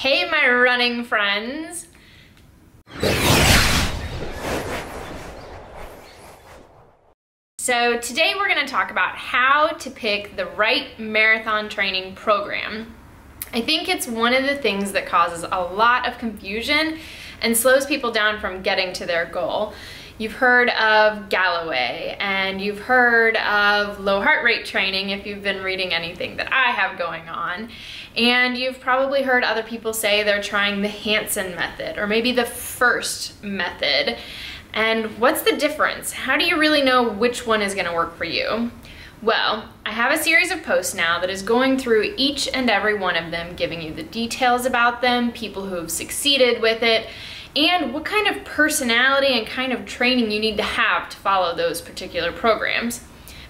Hey my running friends! So today we're going to talk about how to pick the right marathon training program. I think it's one of the things that causes a lot of confusion and slows people down from getting to their goal. You've heard of Galloway and you've heard of low heart rate training if you've been reading anything that I have going on. And you've probably heard other people say they're trying the Hanson Method or maybe the first method. And what's the difference? How do you really know which one is going to work for you? Well, I have a series of posts now that is going through each and every one of them, giving you the details about them, people who have succeeded with it, and what kind of personality and kind of training you need to have to follow those particular programs.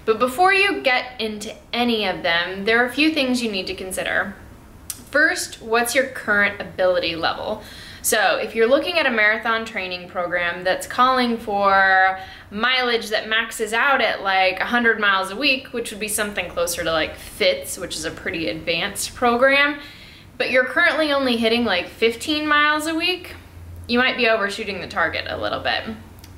But before you get into any of them, there are a few things you need to consider. First, what's your current ability level? So if you're looking at a marathon training program that's calling for mileage that maxes out at like 100 miles a week, which would be something closer to like FITS, which is a pretty advanced program, but you're currently only hitting like 15 miles a week, you might be overshooting the target a little bit.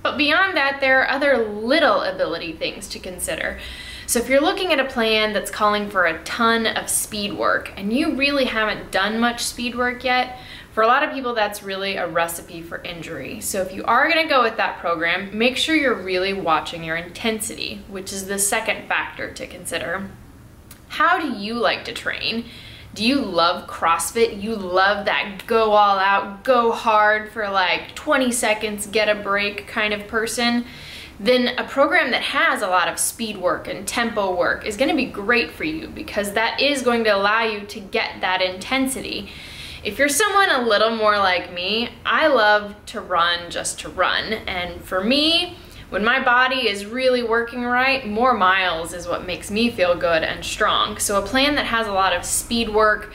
But beyond that, there are other little ability things to consider. So if you're looking at a plan that's calling for a ton of speed work and you really haven't done much speed work yet, for a lot of people that's really a recipe for injury. So if you are going to go with that program, make sure you're really watching your intensity, which is the second factor to consider. How do you like to train? Do you love CrossFit? You love that go all out, go hard for like 20 seconds, get a break kind of person? Then a program that has a lot of speed work and tempo work is going to be great for you because that is going to allow you to get that intensity. If you're someone a little more like me, I love to run just to run. And for me, when my body is really working right, more miles is what makes me feel good and strong. So a plan that has a lot of speed work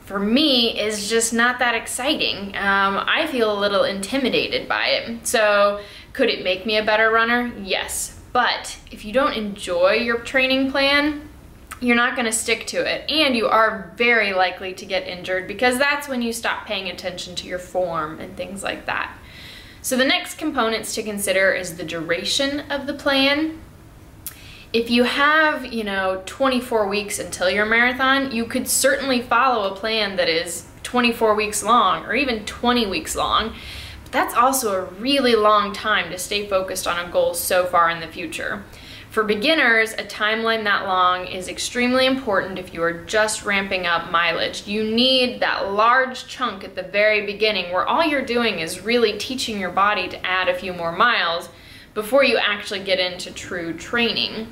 for me is just not that exciting. I feel a little intimidated by it. So could it make me a better runner? Yes. But if you don't enjoy your training plan, you're not going to stick to it, and you are very likely to get injured because that's when you stop paying attention to your form and things like that. So the next components to consider is the duration of the plan. If you have, 24 weeks until your marathon, you could certainly follow a plan that is 24 weeks long or even 20 weeks long. But that's also a really long time to stay focused on a goal so far in the future. For beginners, a timeline that long is extremely important if you are just ramping up mileage. You need that large chunk at the very beginning where all you're doing is really teaching your body to add a few more miles before you actually get into true training.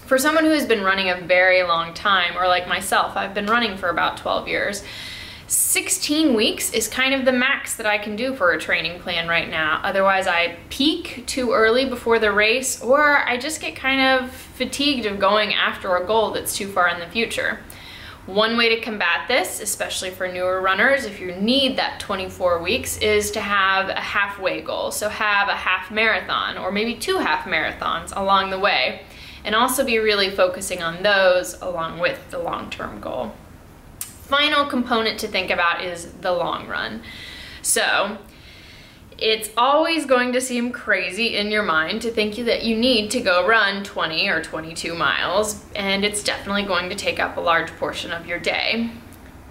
For someone who has been running a very long time, or like myself, I've been running for about 12 years, 16 weeks is kind of the max that I can do for a training plan right now. Otherwise I peak too early before the race, or I just get kind of fatigued of going after a goal that's too far in the future. One way to combat this, especially for newer runners, if you need that 24 weeks, is to have a halfway goal. So have a half marathon or maybe 2 half marathons along the way, and also be really focusing on those along with the long-term goal. Final component to think about is the long run. So it's always going to seem crazy in your mind to think that you need to go run 20 or 22 miles, and it's definitely going to take up a large portion of your day.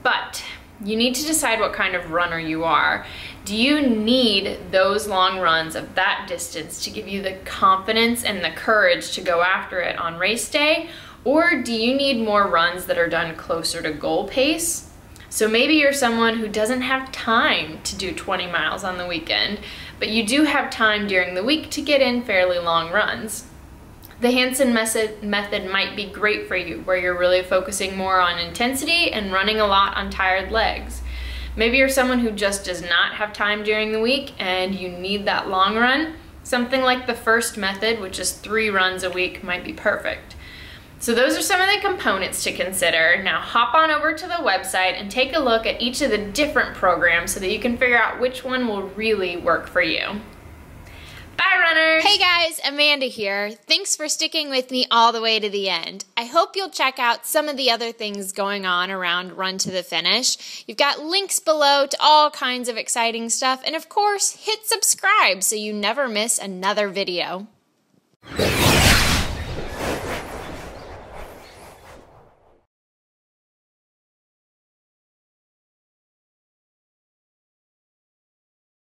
But you need to decide what kind of runner you are. Do you need those long runs of that distance to give you the confidence and the courage to go after it on race day? Or do you need more runs that are done closer to goal pace? So maybe you're someone who doesn't have time to do 20 miles on the weekend, but you do have time during the week to get in fairly long runs. The Hanson Method might be great for you, where you're really focusing more on intensity and running a lot on tired legs. Maybe you're someone who just does not have time during the week and you need that long run. Something like the first method, which is 3 runs a week, might be perfect. So those are some of the components to consider. Now hop on over to the website and take a look at each of the different programs so that you can figure out which one will really work for you. Bye! runners! Hey guys, Amanda here. Thanks for sticking with me all the way to the end. I hope you'll check out some of the other things going on around Run to the Finish. You've got links below to all kinds of exciting stuff, and of course, hit subscribe so you never miss another video.